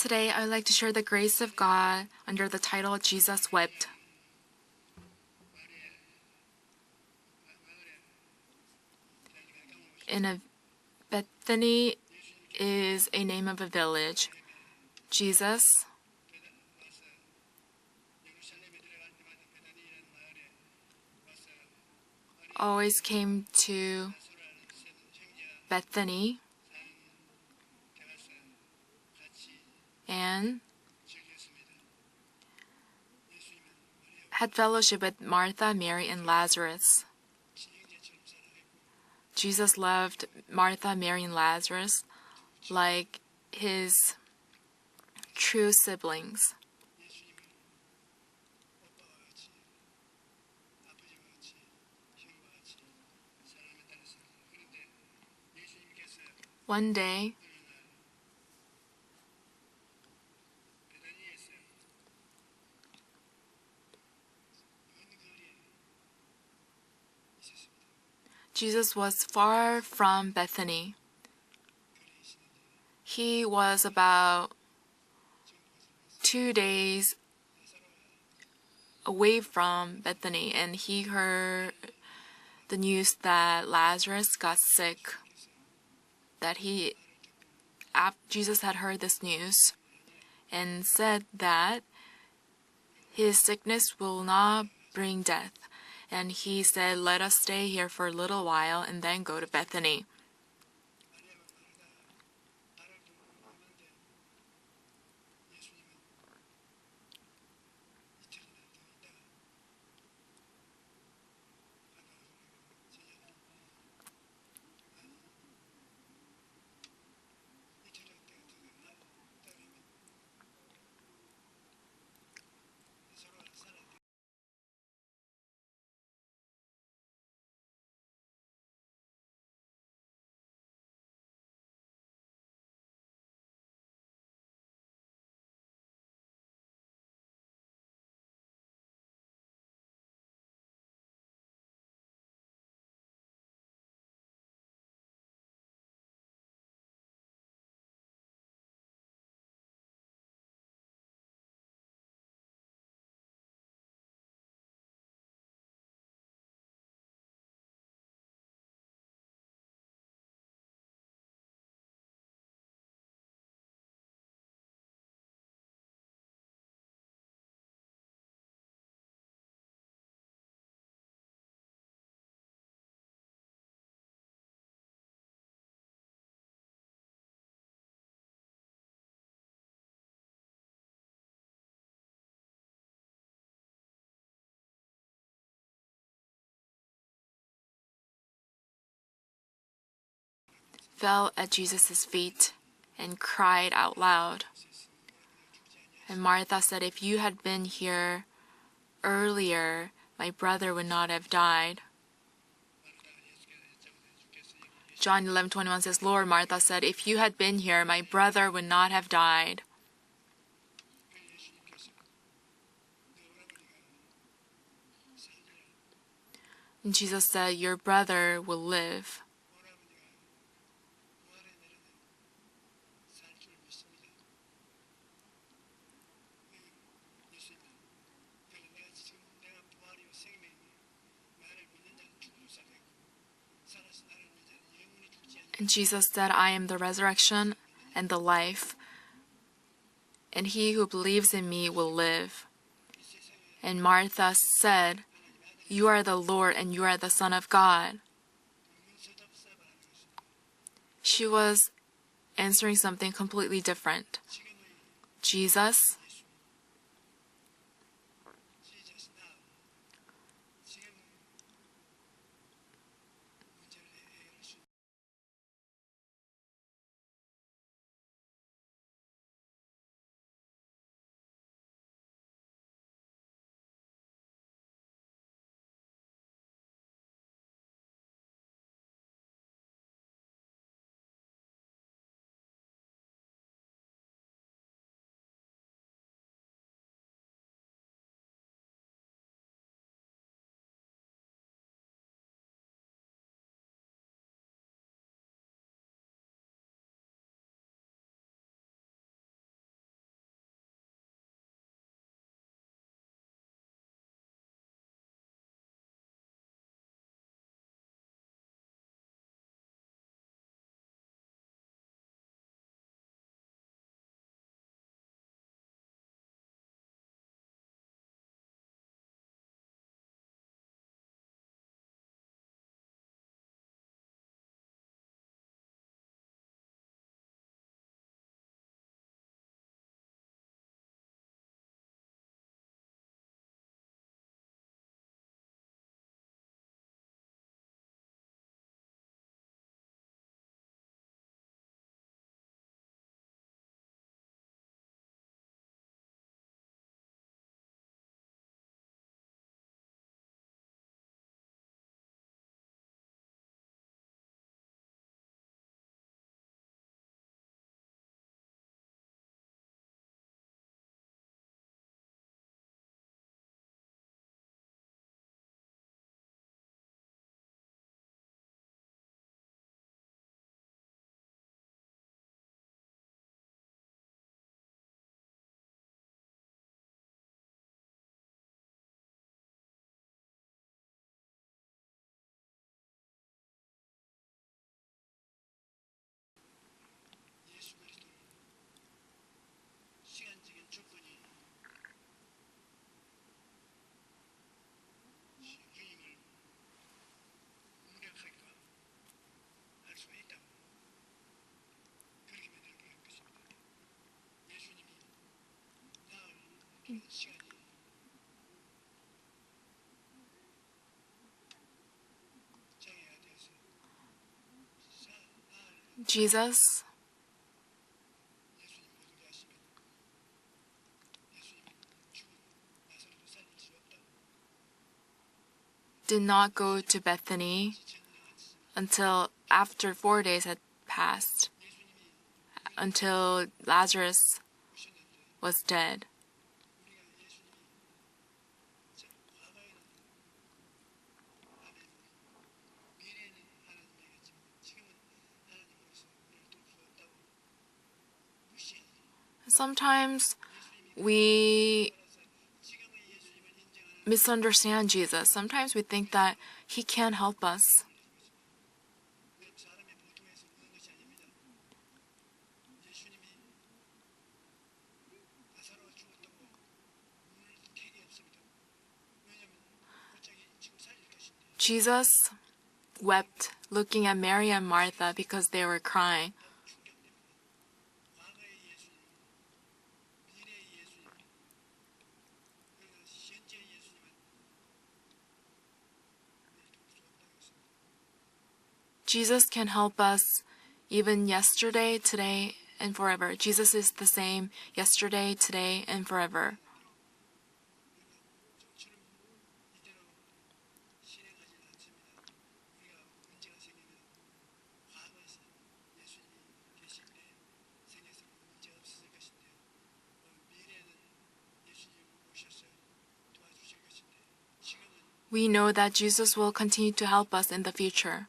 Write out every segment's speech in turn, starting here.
Today, I would like to share the grace of God under the title Jesus Wept. Bethany is a name of a village. Jesus always came to Bethany and had fellowship with Martha, Mary, and Lazarus. Jesus loved Martha, Mary, and Lazarus like his true siblings. One day, Jesus was far from Bethany. He was about 2 days away from Bethany, and he heard the news that Lazarus got sick. Jesus had heard this news and said that his sickness will not bring death. And he said, "Let us stay here for a little while and then go to Bethany." Fell at Jesus' feet and cried out loud. And Martha said, "If you had been here earlier, my brother would not have died." John 11:21 says, "Lord," Martha said, "if you had been here, my brother would not have died." And Jesus said, "Your brother will live." And Jesus said, "I am the resurrection and the life, and he who believes in me will live." And Martha said, "You are the Lord, and you are the Son of God." She was answering something completely different. Jesus Jesus did not go to Bethany until after 4 days had passed, until Lazarus was dead. Sometimes we misunderstand Jesus. Sometimes we think that he can't help us. Jesus wept looking at Mary and Martha because they were crying. Jesus can help us even yesterday, today, and forever. Jesus is the same yesterday, today, and forever. We know that Jesus will continue to help us in the future.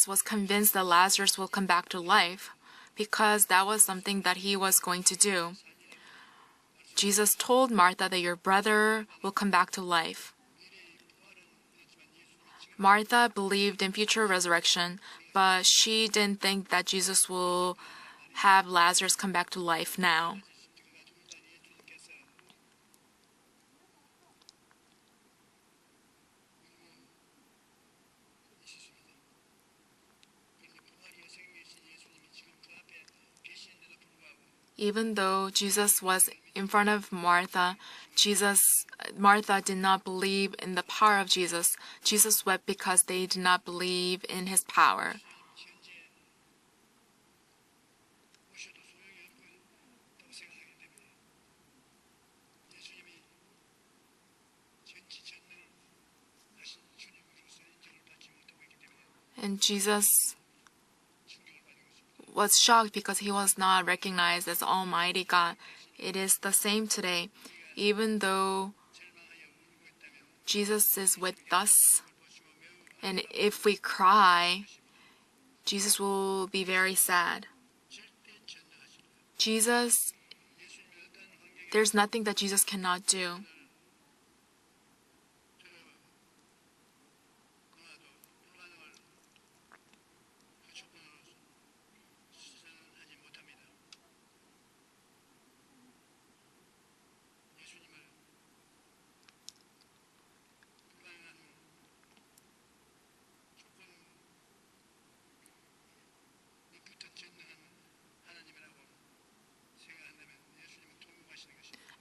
Was convinced that Lazarus will come back to life because that was something that he was going to do. Jesus told Martha that your brother will come back to life. Martha believed in future resurrection, but she didn't think that Jesus will have Lazarus come back to life now. Even though Jesus was in front of Martha, Martha did not believe in the power of Jesus. Jesus wept because they did not believe in his power. And Jesus was shocked because he was not recognized as Almighty God. It is the same today. Even though Jesus is with us, and if we cry, Jesus will be very sad. There's nothing that Jesus cannot do.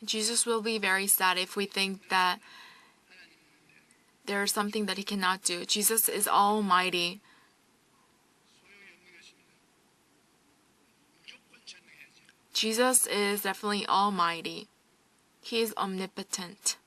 Jesus will be very sad if we think that there's something that he cannot do. Jesus is almighty. Jesus is definitely almighty. He is omnipotent.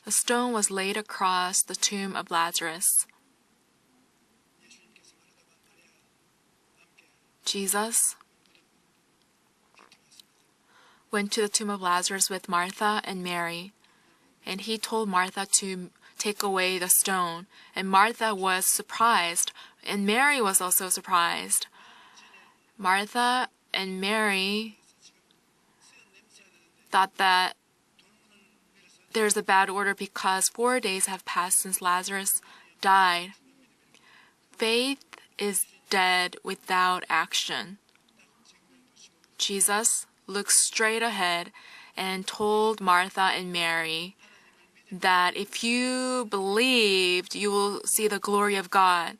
A stone was laid across the tomb of Lazarus. Jesus went to the tomb of Lazarus with Martha and Mary, and he told Martha to take away the stone. And Martha was surprised, and Mary was also surprised. Martha and Mary thought that there's a bad order because 4 days have passed since Lazarus died. Faith is dead without action. Jesus looked straight ahead and told Martha and Mary that if you believed, you will see the glory of God.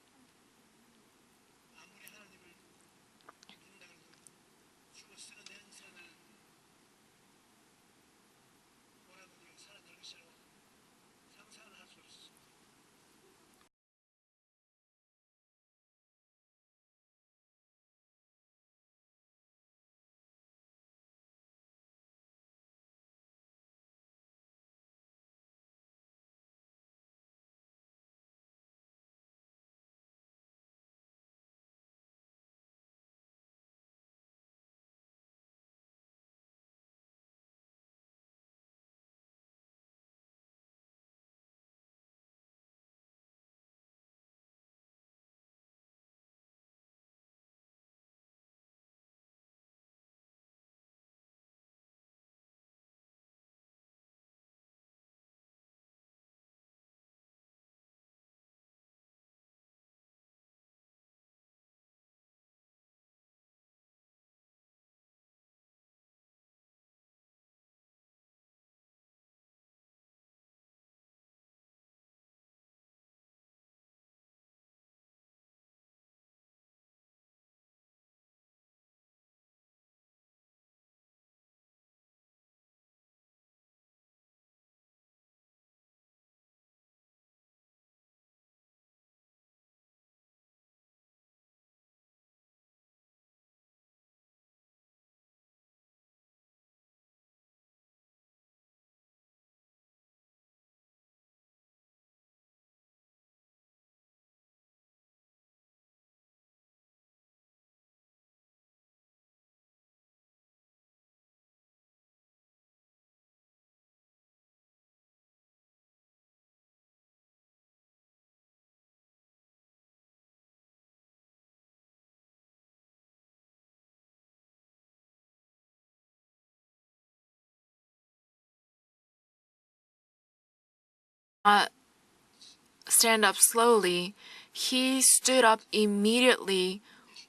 Stand up slowly. He stood up immediately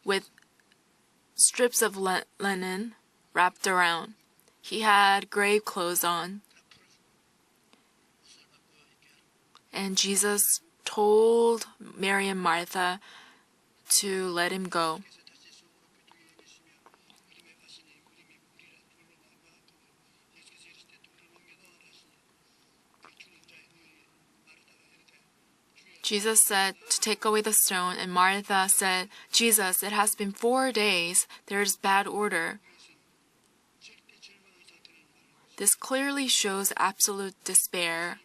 with strips of linen wrapped around. He had grave clothes on. And Jesus told Mary and Martha to let him go. Jesus said to take away the stone, and Martha said, Jesus, it has been 4 days. There is bad order. This clearly shows absolute despair.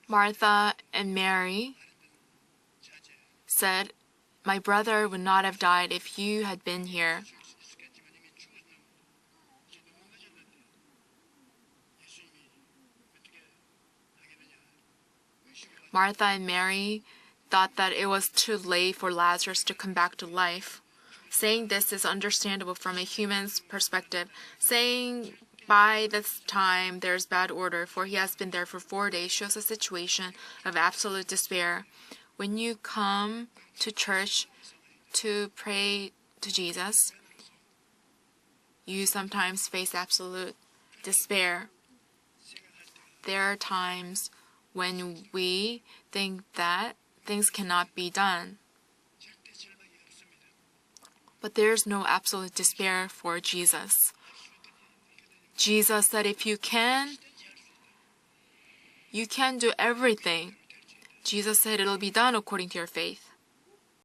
Martha and Mary said, my brother would not have died if you had been here. Martha and Mary thought that it was too late for Lazarus to come back to life. Saying this is understandable from a human's perspective. Saying by this time there's bad order, for he has been there for 4 days, shows a situation of absolute despair. When you come to church to pray to Jesus, you sometimes face absolute despair. There are times when we think that things cannot be done. But there's no absolute despair for Jesus. Jesus said, if you can do everything. Jesus said, it'll be done according to your faith.